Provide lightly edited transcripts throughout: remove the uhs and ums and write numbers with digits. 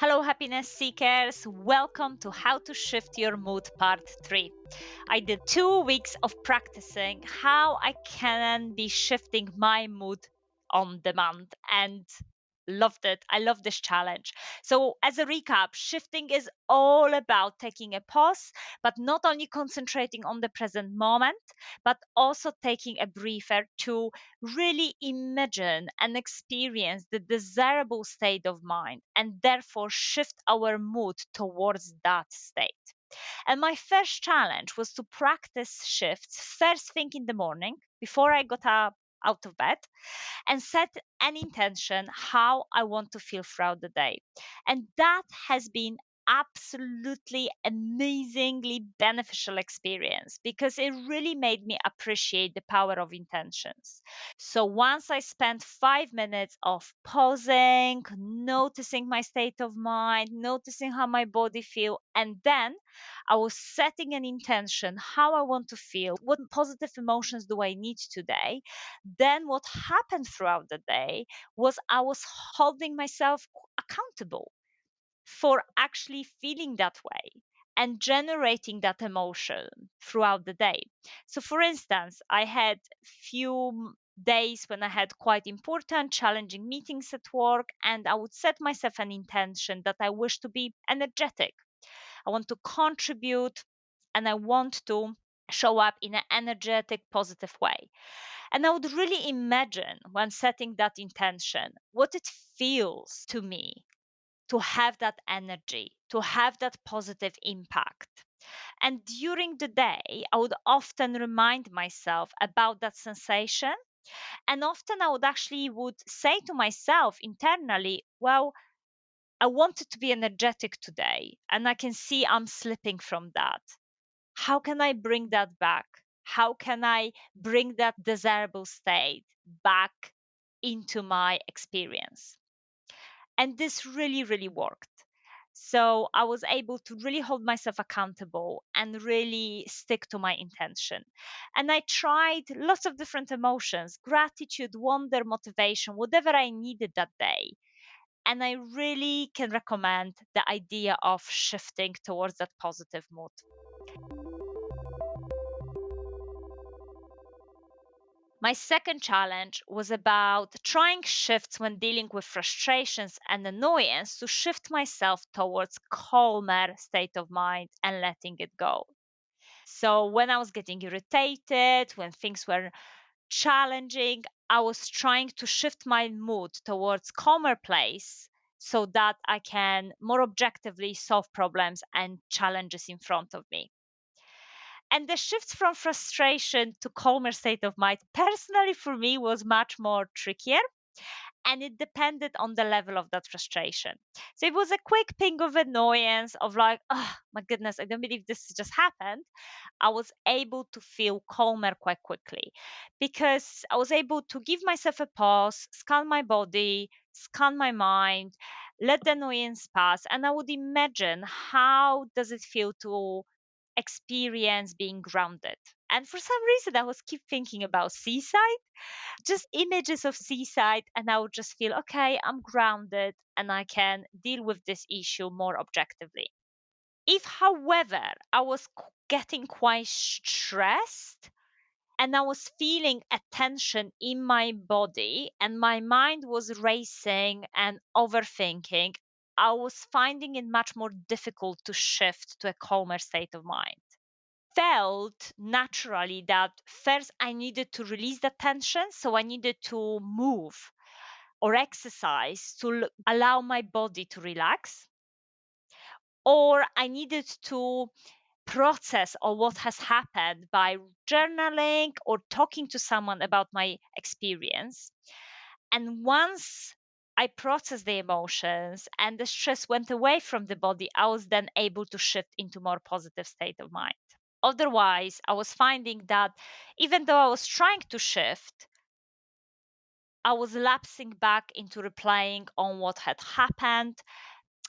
Hello, happiness seekers. Welcome to How to Shift Your Mood Part 3. I did 2 weeks of practicing how I can be shifting my mood on demand and loved it. I love this challenge. So, as a recap, shifting is all about taking a pause, but not only concentrating on the present moment, but also taking a breather to really imagine and experience the desirable state of mind and therefore shift our mood towards that state. And my first challenge was to practice shifts first thing in the morning before I got up out of bed and set an intention how I want to feel throughout the day. And that has been absolutely amazingly beneficial experience because it really made me appreciate the power of intentions. So once I spent 5 minutes of pausing, noticing my state of mind, noticing how my body feel, and then I was setting an intention how I want to feel, what positive emotions do I need today. Then what happened throughout the day was I was holding myself accountable for actually feeling that way and generating that emotion throughout the day. So for instance, I had few days when I had quite important challenging meetings at work, and I would set myself an intention that I wish to be energetic. I want to contribute and I want to show up in an energetic, positive way. And I would really imagine when setting that intention what it feels to me to have that energy, to have that positive impact. And during the day, I would often remind myself about that sensation. And often I would actually would say to myself internally, well, I wanted to be energetic today, and I can see I'm slipping from that. How can I bring that back? How can I bring that desirable state back into my experience? And this really, really worked. So I was able to really hold myself accountable and really stick to my intention. And I tried lots of different emotions: gratitude, wonder, motivation, whatever I needed that day. And I really can recommend the idea of shifting towards that positive mood. My second challenge was about trying shifts when dealing with frustrations and annoyance to shift myself towards calmer state of mind and letting it go. So when I was getting irritated, when things were challenging, I was trying to shift my mood towards calmer place so that I can more objectively solve problems and challenges in front of me. And the shift from frustration to calmer state of mind, personally for me, was much more trickier. And it depended on the level of that frustration. So it was a quick ping of annoyance of like, oh my goodness, I don't believe this just happened. I was able to feel calmer quite quickly because I was able to give myself a pause, scan my body, scan my mind, let the annoyance pass, and I would imagine how does it feel to experience being grounded. And for some reason, I was keep thinking about seaside, just images of seaside, and I would just feel okay, I'm grounded and I can deal with this issue more objectively. If, however, I was getting quite stressed and I was feeling a tension in my body and my mind was racing and overthinking, I was finding it much more difficult to shift to a calmer state of mind. Felt naturally that first I needed to release the tension, so I needed to move or exercise to allow my body to relax, or I needed to process all what has happened by journaling or talking to someone about my experience. And once I processed the emotions and the stress went away from the body, I was then able to shift into more positive state of mind. Otherwise, I was finding that even though I was trying to shift, I was lapsing back into replying on what had happened.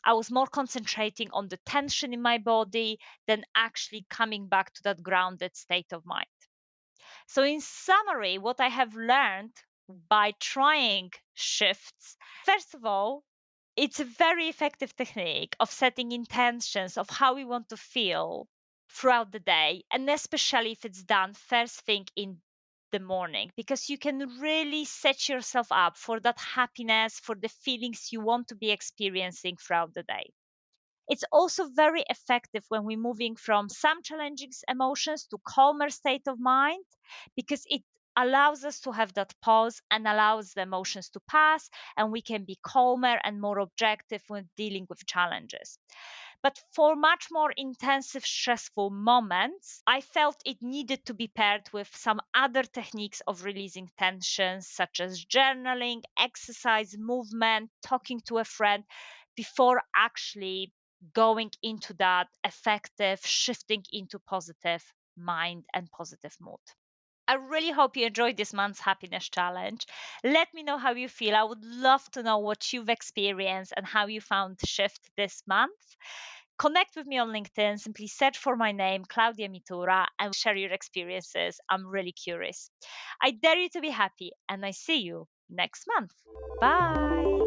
I was more concentrating on the tension in my body than actually coming back to that grounded state of mind. So, in summary, what I have learned by trying shifts, first of all, It's a very effective technique of setting intentions of how we want to feel throughout the day, and especially if it's done first thing in the morning, because you can really set yourself up for that happiness, for the feelings you want to be experiencing throughout the day. It's also very effective when we're moving from some challenging emotions to calmer state of mind, because it allows us to have that pause and allows the emotions to pass, and we can be calmer and more objective when dealing with challenges. But for much more intensive, stressful moments, I felt it needed to be paired with some other techniques of releasing tension, such as journaling, exercise, movement, talking to a friend, before actually going into that effective shifting into positive mind and positive mood. I really hope you enjoyed this month's happiness challenge. Let me know how you feel. I would love to know what you've experienced and how you found the shift this month. Connect with me on LinkedIn. Simply search for my name, Klaudia Mitura, and share your experiences. I'm really curious. I dare you to be happy, and I see you next month. Bye.